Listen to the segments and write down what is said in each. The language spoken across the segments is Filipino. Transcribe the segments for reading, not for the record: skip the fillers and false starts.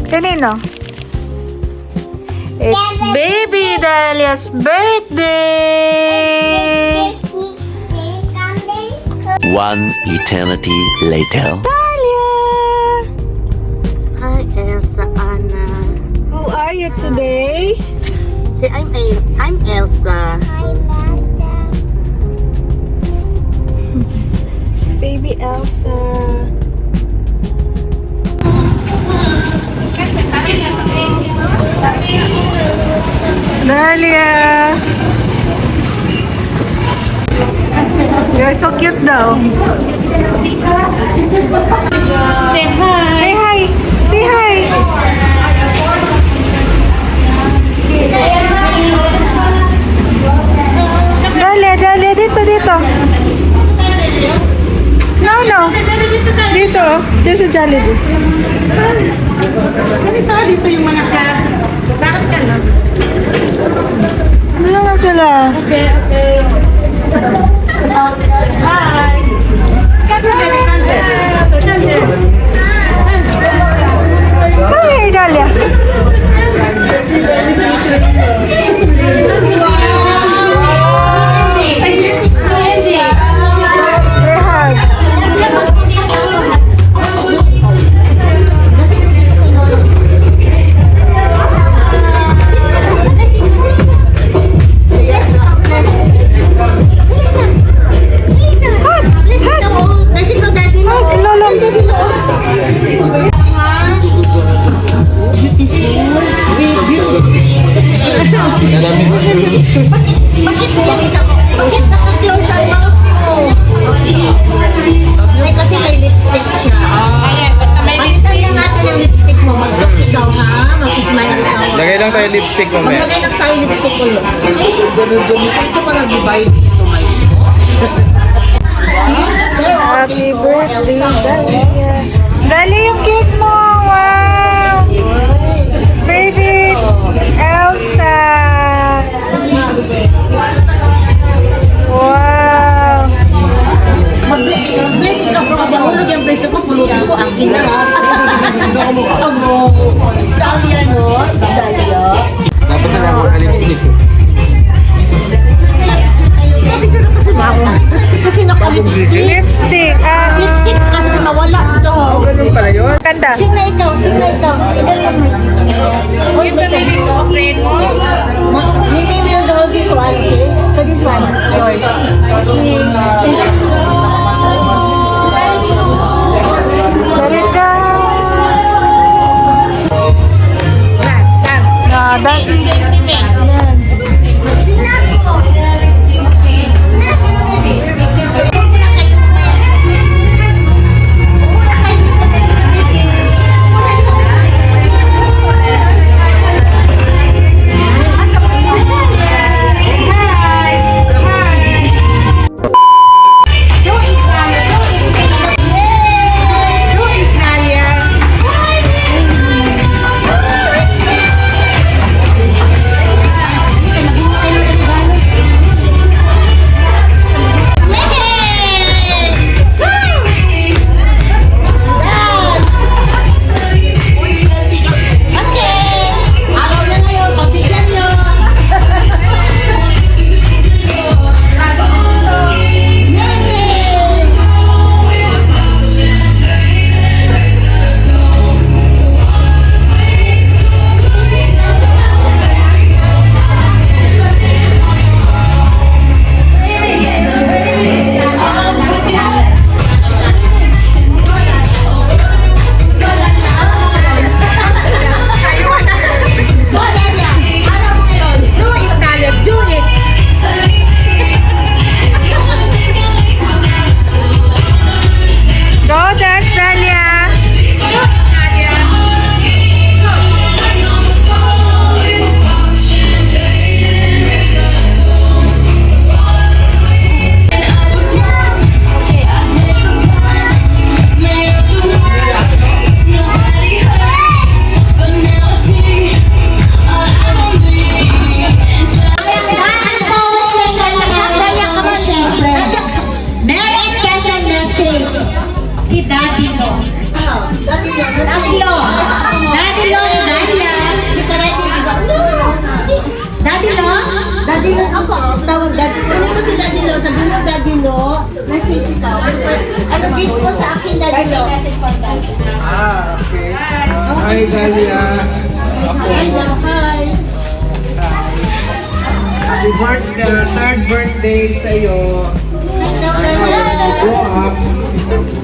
Kanino? It's Baby Dahlia's birthday! One eternity later. Dahlia! Hi, Elsa, Anna. Who are you today? Say, I'm Elsa. Baby Elsa. Dahlia! You're so cute daw. Say hi! Say hi! Say hi! Dahlia, Dahlia, dito, dito. No. Dito. Dito sa Jollibee. Dito yung mga Bakas ka na. Ano nga sila? Okay. Hi. Come here, Dahlia. Say hi. Hug, lolo. Bakit naka-close ang mouth mo? Ay, kasi may lipstick siya. Ayan, basta may Palitan lang natin ang lipstick mo. Mag-look ikaw, ha? Mag-smile ikaw. Lagay lang tayo lipstick mo, Mel. Maglagay lang tayo lipstick ulit. Okay? ganun-ganun. Ito pa nag-divide ito may Happy birthday, Dahlia. Dahlia, yung cake mo. Wow. Baby Elsa. Wow. Mag-bless ikaw, bro. Kapag hulog yung bless ko, pulutin ko. Akin na, ha? Amo. It's Dahlia, no? It's Dahlia. Tapos na lang mga lipstick. Kasi naka-lipstick. Lipstick. Lipstick kasi nawala ito. Ganun pala yun. Ganda. Sing na ikaw. Ilan lang may... Hold mo ito. Mimi will hold this one, okay? So this one, yours. Okay. Sing na. Let it go. Dance. Sing na po. Opo, tawag Daddy. Kunin mo si Daddy Lo. Sabi mo, Daddy Lo, message ikaw. Ano gift mo sa akin, Daddy Lo? Okay. Hi, Dalia. Hi. Happy birthday, third birthday sa'yo. Hi daw, Sana when you Dalia. grow up,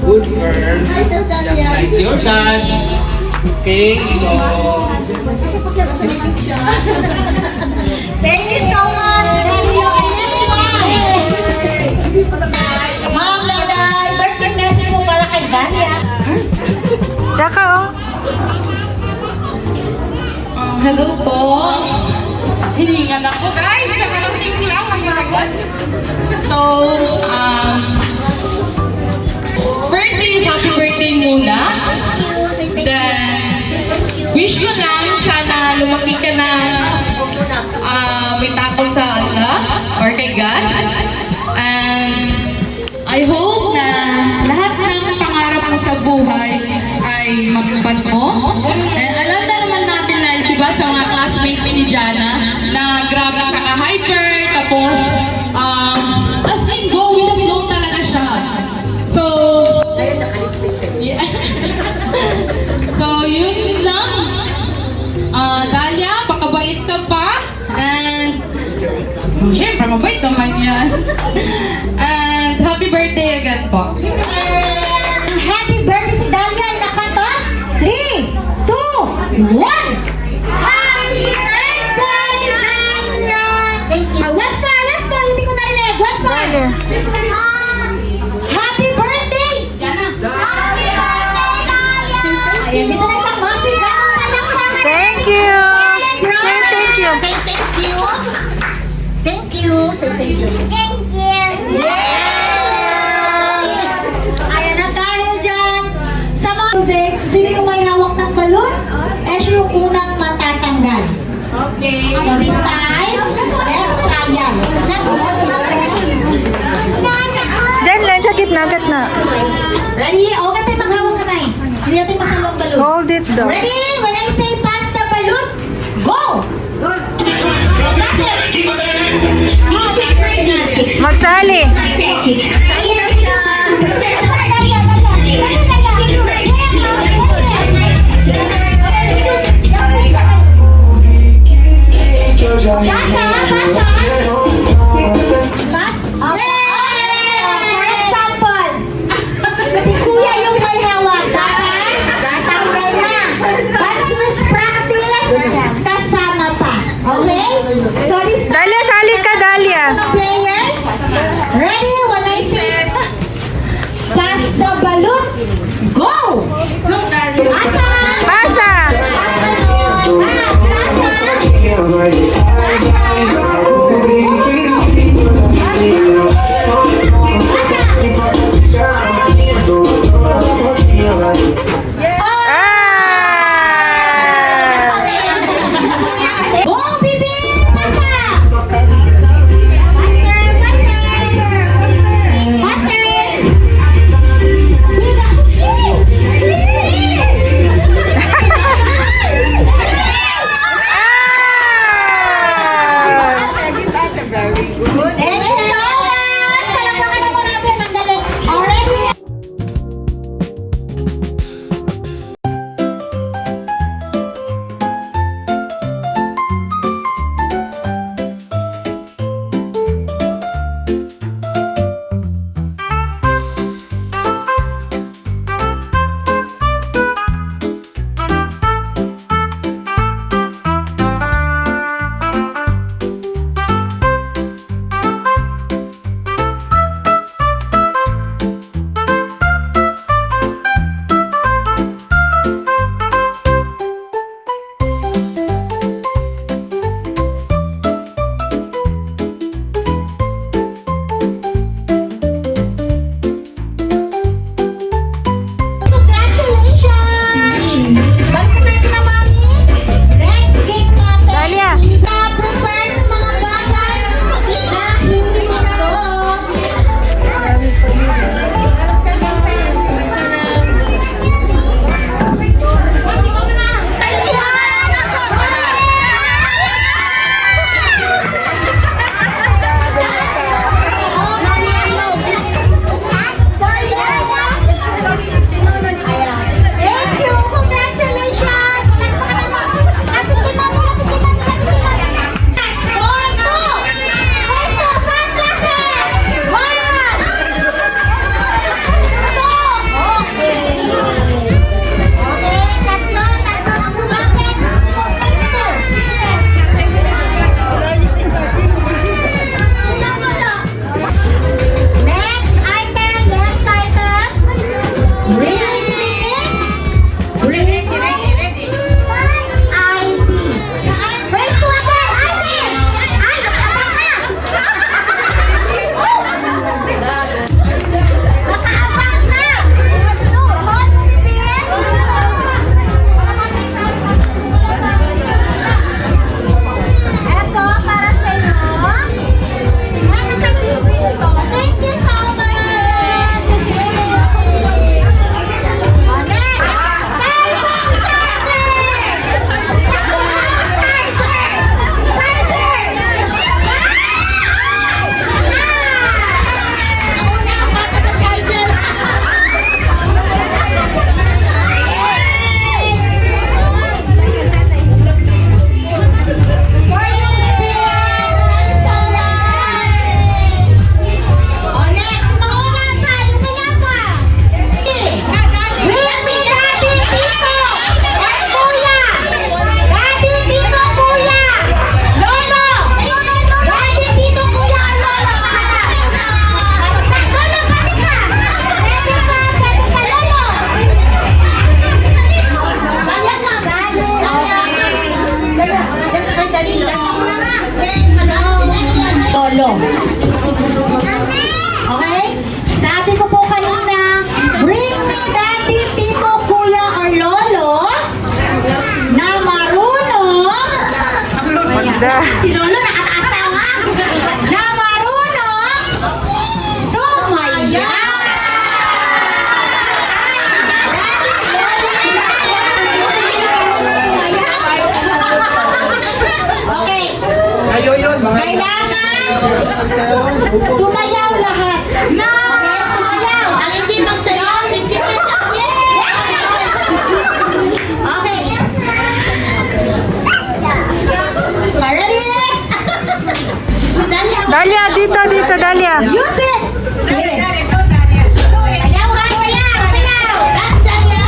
good girl. Hi daw, Dalia. Like your dad. Okay, so... Thank you so much, Dalia. Ma'am Daday, birthday message mo para kay Dalia. Tsaka oh. Hello po. Hiningal ako, guys. Nakarating lang ang laban. So, first is happy birthday muna. Then, wish ko lang sana lumaki ka na may takot sa Allah or kay God. And I hope na lahat ng pangarap mo sa buhay ay matupad mo. And alam na naman natin na, diba, sa mga classmates ni Jana, na grabe siya ka-hyper, tapos, as in, go with the flow talaga siya. So, yeah. So, yun lang. Dalia, pakabait ka pa. And, syempre, mabait naman yan. And, happy birthday again po. Happy birthday si Dalia ay nakaton. 3, 2, 1. Happy birthday, Dalia! Thank you. Once more, hindi ko narinig. Once more. Happy birthday! Happy birthday, Dalia! Ayan, dito na isang massive Thank you. Say thank you. Say thank you. Thank you. Say thank you. Thank you. Ayan na tayo dyan. Sa mga music, sino yung may hawak ng balon? Eh, siya yung unang matatanggal. Okay. So this time, let's try yan. Diyan lang, sa gitna. Ready? O, ba't tayo maghawak kamay? Hindi natin masalong balon. Hold it daw. Ready? When I say pass the balloon, go! Pass it! Magsali. For example, si Kuya yung may hawak. Dapat tanggal na. But since practice, kasama pa. Okay? So this time, Dalia, sali ka, Dalia. mga players, ready? When I say Si Lolo nakakatawa na marunong sumaya. Okay. Kayo yun, mga Kailangan sumayaw lahat. No! Okay, sumayaw. Ang hindi magsayaw, 50 pesos. Okay. Ready? So, Dalia. Dalia, dito, Dalia. Use it. Yes. Sayaw ka, sayaw. Sayaw. Dance, Dalia.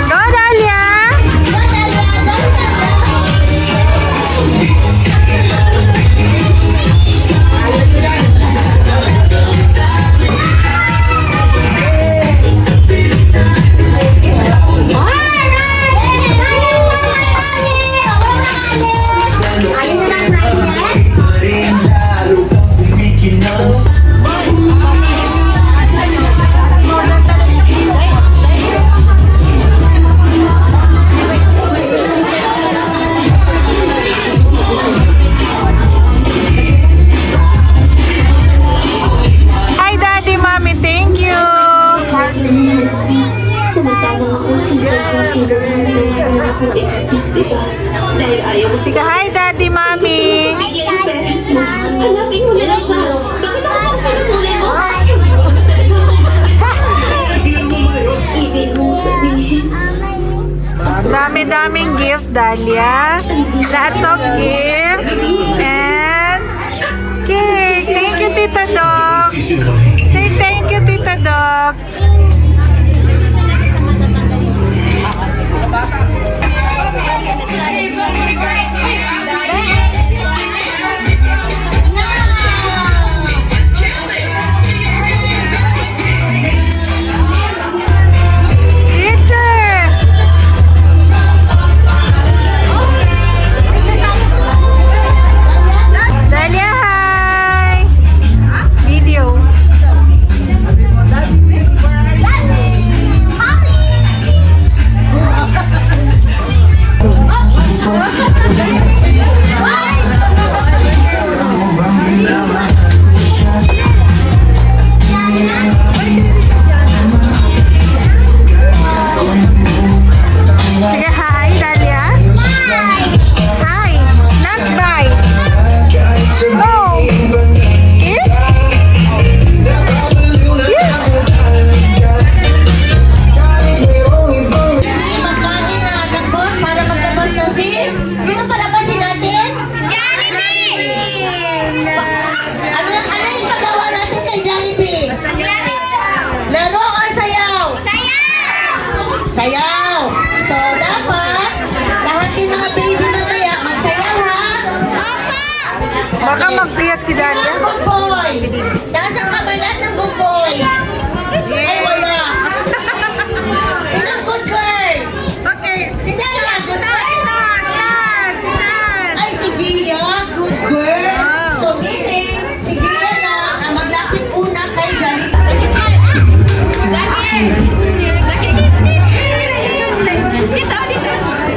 Go, Dalia. Ayun na ng brightness. Hi, Daddy, Mommy. Thank you. Samantalang ako single ako excuse, diba? Dahil ayaw mo Sige, hi, Daddy, Mommy. yung parents mo. Hanapin mo na lang siya. Bakit ako muli mo? Ibig mo sabihin. Dami-daming gift, Dalia. Lots of gift. And cake. Thank you, Tita Dog. Say thank you, Tita Dog. Teacher! Dalia, hi! Video. Sige, hi, Dalia. Hi. Not bye. Oh. Kiss? Kiss? Magkain na tapos para maglabas na sino palabasin natin? Jollibee! Ano yung pagawa natin kay Jollibee? Laro o sayaw? Sayaw! So, dapat lahat yung mga baby na kaya magsayaw, ha? Baka mag-iyak si Sino ang Dalia. good boy? Taas ang kamay lahat ng good boy. Ay, wala. Sino ang good girl? Okay. Si Dalia, good girl. Si Tan. Ay, si Gia, good girl. So, meaning, si Gia na ang maglapit una kay Jollibee.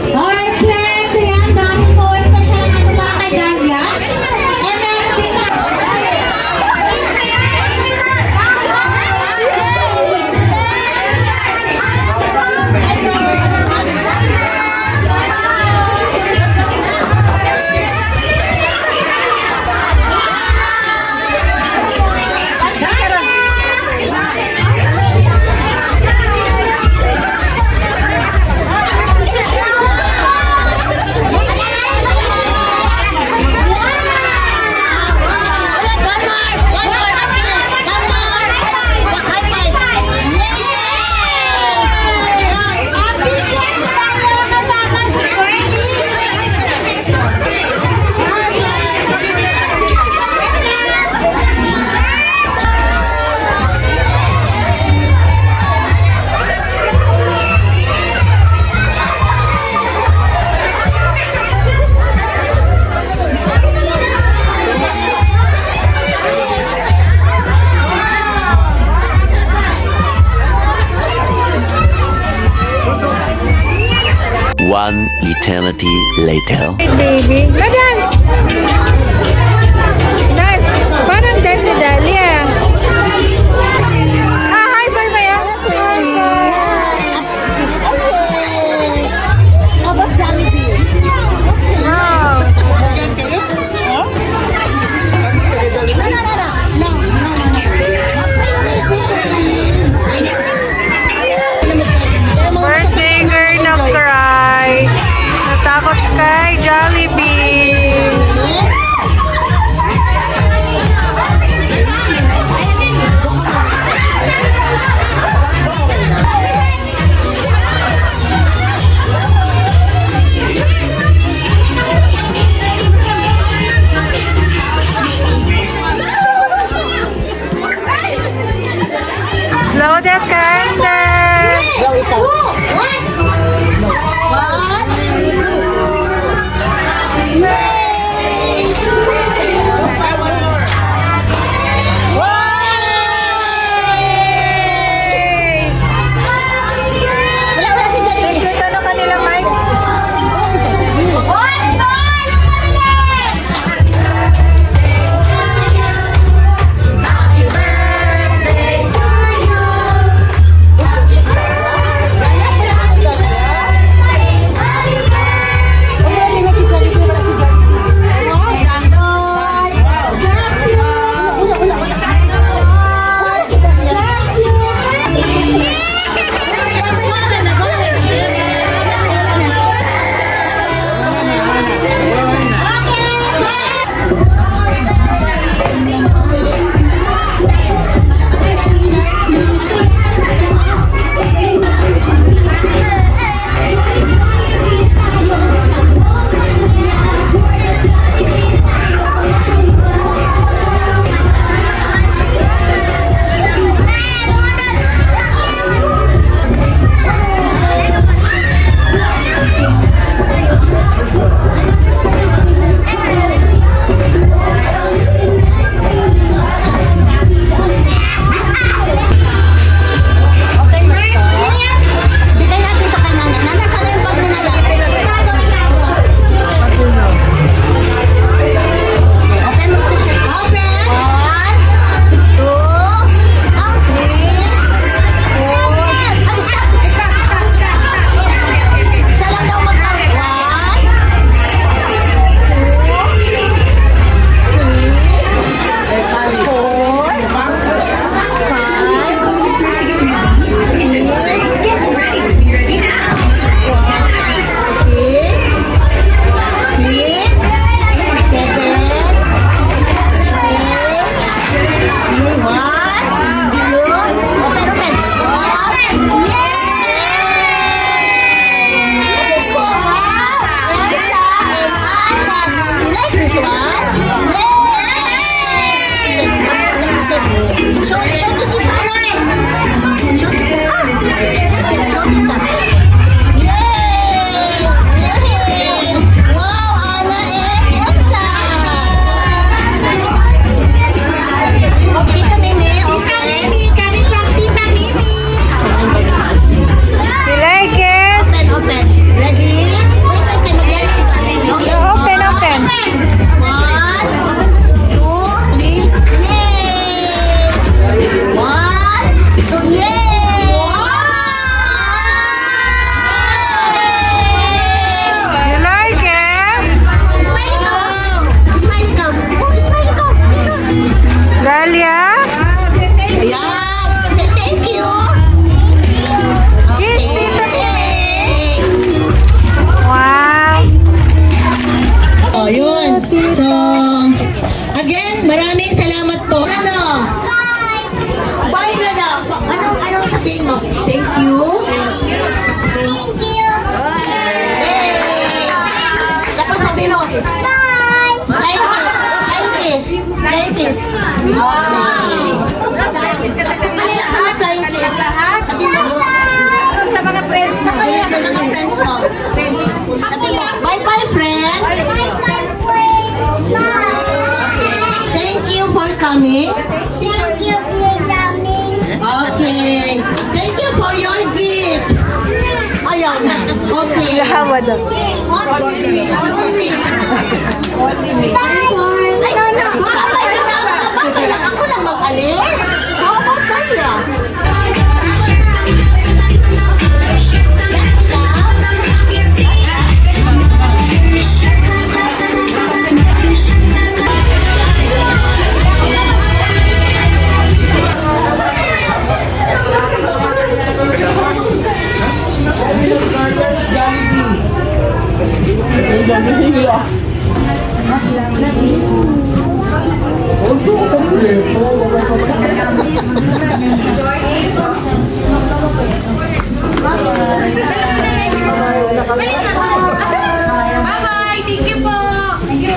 Alright, friends. Ayan, dahil po, special ang ano mga kay Dalia. Eh, meron din na. One eternity later. Hey, baby. Dance! Dance! Parang dance ni Dahlia. Ah, hi, bye, Maya. About Jollibee. Wow. Birthday girl na cry. Natakot kay Jollibee. Blow the candle. Blow it out. Wala si Jollibee. Insert ano kanila, Mike? Bye-bye, friends. Thank you for coming. Thank you for coming. Okay. Thank you for your gifts. Ayaw na. Okay. Lahawa daw. Ay, bakit lang ako lang mag-alis? How about Dalia? Bye-bye! Thank you po! Thank you,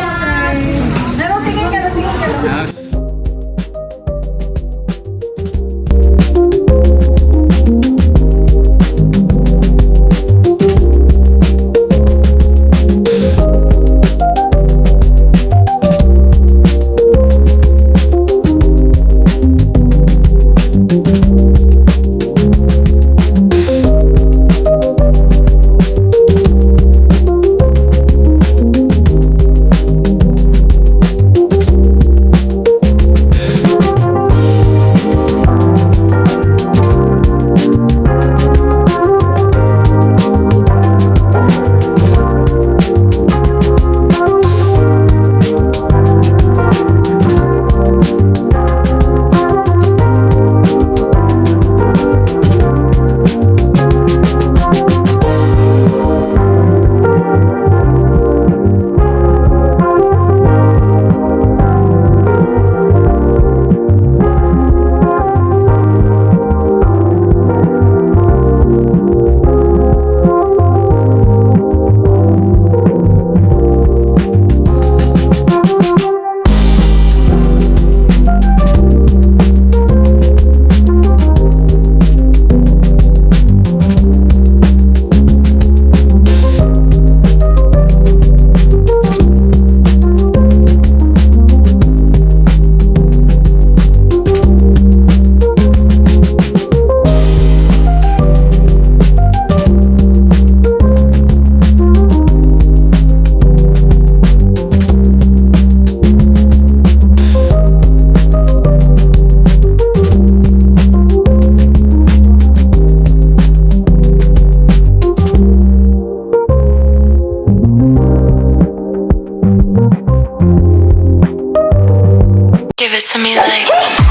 Give it to me like